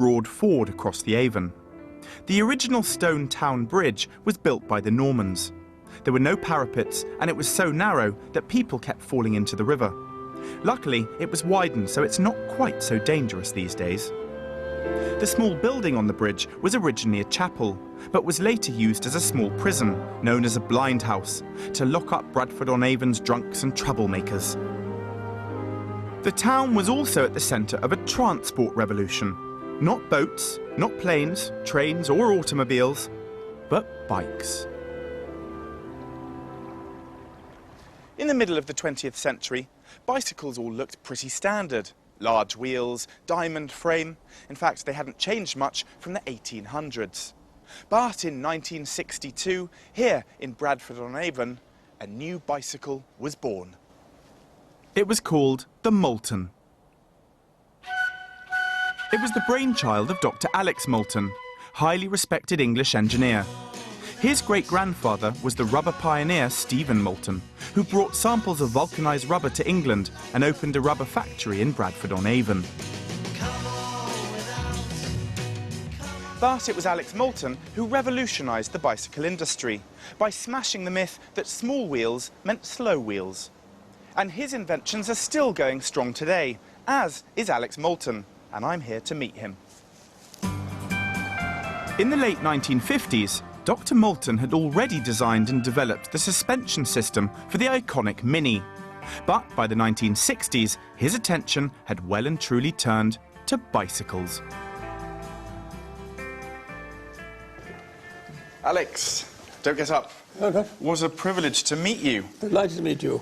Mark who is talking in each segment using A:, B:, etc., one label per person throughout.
A: broad ford across the Avon. The original stone town bridge was built by the Normans. There were no parapets, and it was so narrow that people kept falling into the river. Luckily, it was widened, so it's not quite so dangerous these days. The small building on the bridge was originally a chapel, but was later used as a small prison, known as a blind house, to lock up Bradford-on-Avon's drunks and troublemakers. The town was also at the centre of a transport revolution. Not boats, not planes, trains or automobiles, but bikes. In the middle of the 20th century, bicycles all looked pretty standard. Large wheels, diamond frame. In fact, they hadn't changed much from the 1800s. But in 1962, here in Bradford-on-Avon, a new bicycle was born. It was called the Moulton. It was the brainchild of Dr. Alex Moulton, highly respected English engineer. His great-grandfather was the rubber pioneer Stephen Moulton, who brought samples of vulcanized rubber to England and opened a rubber factory in Bradford-on-Avon. But it was Alex Moulton who revolutionized the bicycle industry by smashing the myth that small wheels meant slow wheels. And his inventions are still going strong today, as is Alex Moulton, and I'm here to meet him. In the late 1950s, Dr. Moulton had already designed and developed the suspension system for the iconic Mini. But by the 1960s, his attention had well and truly turned to bicycles. Alex, don't get up.
B: Okay.
A: What a privilege to meet you.
B: Delighted to meet you.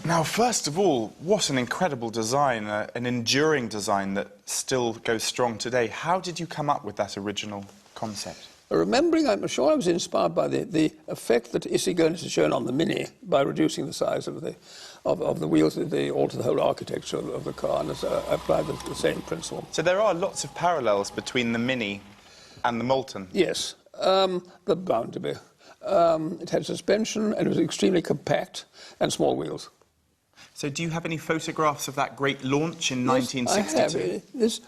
A: Now, first of all, what an incredible design, an enduring design that still goes strong today. How did you come up with that original concept?
B: Remembering, I'm sure I was inspired by the effect that Isigonis has shown on the Mini by reducing the size of the wheels, they alter the whole architecture of the car, and applied the same principle.
A: So there are lots of parallels between the Mini and the Moulton.
B: Yes, they're bound to be. It had suspension, and it was extremely compact, and small wheels.
A: So do you have any photographs of that great launch in 1962?
B: I have. This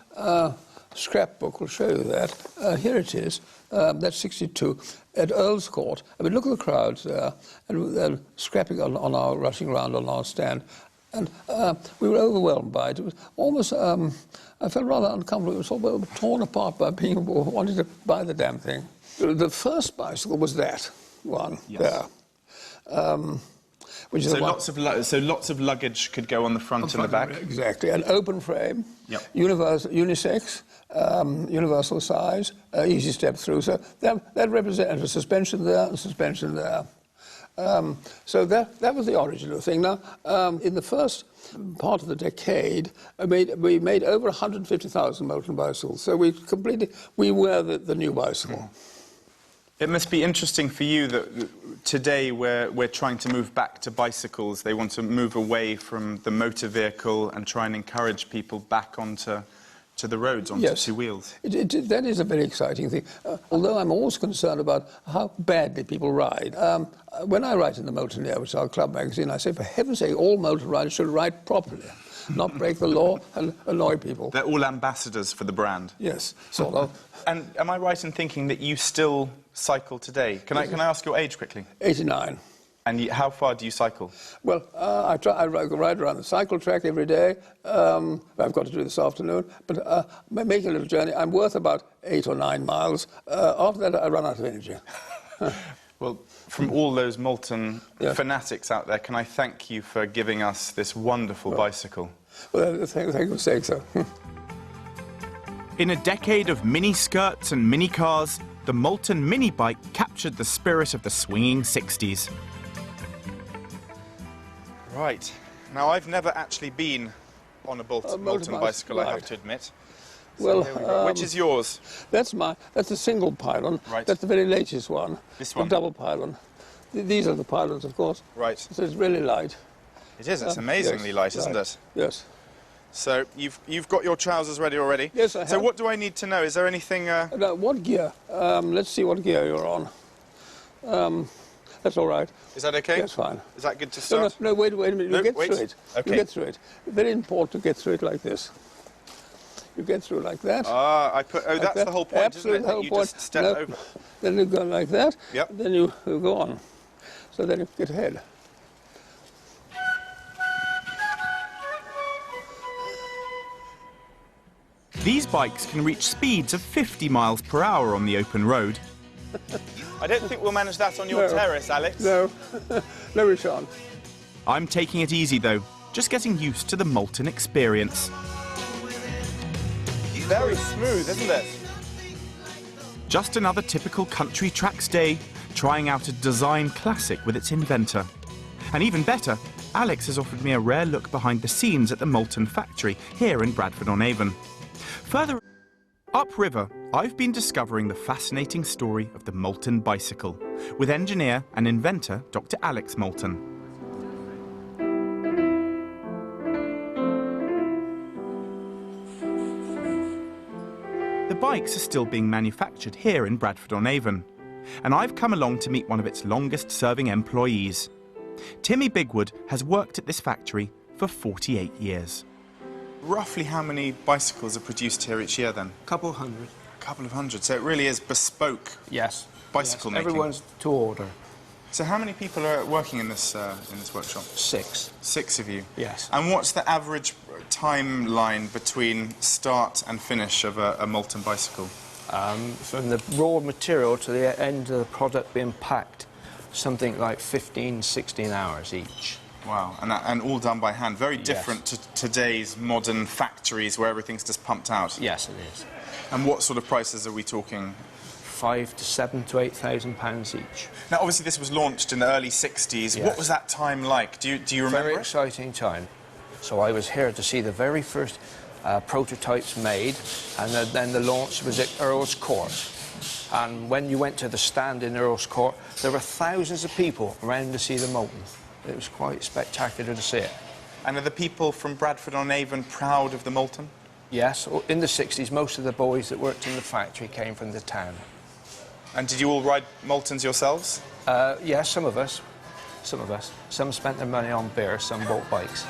B: scrapbook will show you that. Here it is. That's 62 at Earl's Court. I mean, look at the crowds there, and they're scrapping on our, rushing around on our stand. And we were overwhelmed by it. It was almost, I felt rather uncomfortable. It was all torn apart by people who wanted to buy the damn thing. The first bicycle was that one there. Which is
A: so lots of luggage could go on the front and the back?
B: Exactly. An open frame, unisex, universal size, easy step through. So that represented a suspension there and suspension there. So that was the origin of the thing. Now, in the first part of the decade, we made over 150,000 Moulton bicycles. So we were the new bicycle.
A: It must be interesting for you that today we're trying to move back to bicycles. They want to move away from the motor vehicle and try and encourage people back onto the roads, onto two wheels.
B: That is a very exciting thing. Although I'm always concerned about how badly people ride. When I write in the Moulton Air, which is our club magazine, I say, for heaven's sake, all motor riders should ride properly, not break the law and annoy people.
A: They're all ambassadors for the brand.
B: Yes, sort of.
A: And am I right in thinking that you still cycle today? Can I ask your age quickly?
B: 89.
A: And how far do you cycle?
B: Well, I ride around the cycle track every day. I've got to do this afternoon. But making a little journey, I'm worth about 8 or 9 miles. After that, I run out of energy.
A: Well, from all those Moulton fanatics out there, can I thank you for giving us this wonderful bicycle?
B: Well, thank you for saying so.
A: In a decade of mini-skirts and mini-cars, the Moulton mini-bike captured the spirit of the swinging 60s. Right. Now, I've never actually been on a Moulton bicycle, I have to admit. So well, which is yours? That's
B: the single pylon.
A: Right.
B: That's the very latest one.
A: This one?
B: The double pylon. These are the pylons, of course.
A: Right.
B: So it's really light.
A: It is. It's amazingly light, isn't it?
B: Yes.
A: So you've got your trousers ready already?
B: Yes, I have.
A: So what do I need to know? Is there anything...
B: What gear? Let's see what gear you're on. That's all right.
A: Is that okay?
B: That's fine.
A: Is that good to start?
B: No, wait a minute. You get through it.
A: Okay.
B: You get through it. Very important to get through it like this. You get through like that.
A: Ah, like
B: that's
A: the whole point,
B: Absolutely,
A: isn't it?
B: the whole
A: You
B: point.
A: just step
B: No,
A: over.
B: Then you go like that.
A: Yep.
B: Then you go on. So then you get ahead.
A: These bikes can reach speeds of 50 miles per hour on the open road. I don't think we'll manage that on your terrace, Alex.
B: No, no we shan't.
A: I'm taking it easy, though, just getting used to the Moulton experience. Very smooth, isn't it? Just another typical country tracks day, trying out a design classic with its inventor. And even better, Alex has offered me a rare look behind the scenes at the Moulton factory here in Bradford-on-Avon. Further upriver, I've been discovering the fascinating story of the Moulton bicycle with engineer and inventor Dr. Alex Moulton. The bikes are still being manufactured here in Bradford-on-Avon, and I've come along to meet one of its longest-serving employees. Timmy Bigwood has worked at this factory for 48 years. Roughly how many bicycles are produced here each year, then?
C: A couple hundred.
A: A couple of hundred. So it really is bespoke bicycle making.
C: Everyone's to order.
A: So how many people are working in this workshop?
C: 6.
A: 6 of you?
C: Yes.
A: And what's the average timeline between start and finish of a Moulton bicycle?
C: From the raw material to the end of the product being packed, something like 15, 16 hours each.
A: Wow, and all done by hand. Very different to today's modern factories where everything's just pumped out.
C: Yes, it is.
A: And what sort of prices are we talking?
C: £5,000 to £7,000 to £8,000 each.
A: Now, obviously, this was launched in the early 60s.
C: Yes.
A: What was that time like? Do you remember?
C: Very exciting time. So I was here to see the very first prototypes made, and then the launch was at Earl's Court. And when you went to the stand in Earl's Court, there were thousands of people around to see the Moulton. It was quite spectacular to see it.
A: And are the people from Bradford-on-Avon proud of the Moulton?
C: Yes, in the 60s, most of the boys that worked in the factory came from the town.
A: And did you all ride Moultons yourselves?
C: Yes, some of us. Some of us. Some spent their money on beer, some bought bikes.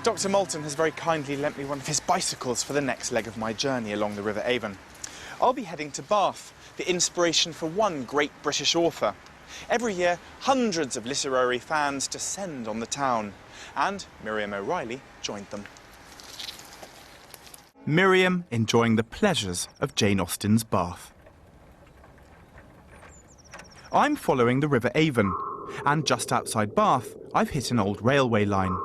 A: Dr. Moulton has very kindly lent me one of his bicycles for the next leg of my journey along the River Avon. I'll be heading to Bath, the inspiration for one great British author. Every year, hundreds of literary fans descend on the town, and Miriam O'Reilly joined them. Miriam enjoying the pleasures of Jane Austen's Bath. I'm following the River Avon, and just outside Bath, I've hit an old railway line.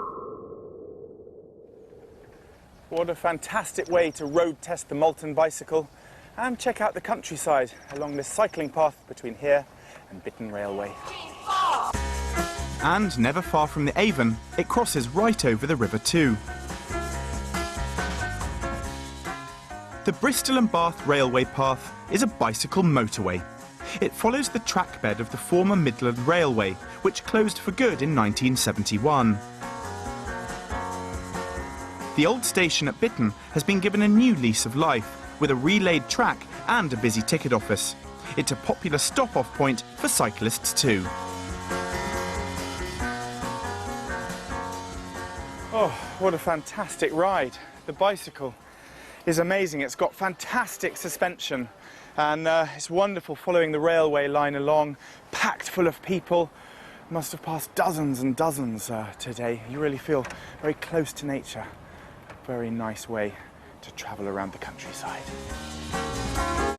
A: What a fantastic way to road test the Moulton bicycle and check out the countryside along this cycling path between here and Bitton Railway. And never far from the Avon, it crosses right over the river too. The Bristol and Bath Railway Path is a bicycle motorway. It follows the track bed of the former Midland Railway, which closed for good in 1971. The old station at Bitton has been given a new lease of life, with a relaid track and a busy ticket office. It's a popular stop-off point for cyclists too. Oh, what a fantastic ride. The bicycle is amazing. It's got fantastic suspension, and it's wonderful following the railway line along, packed full of people. Must have passed dozens and dozens today. You really feel very close to nature. Very nice way to travel around the countryside.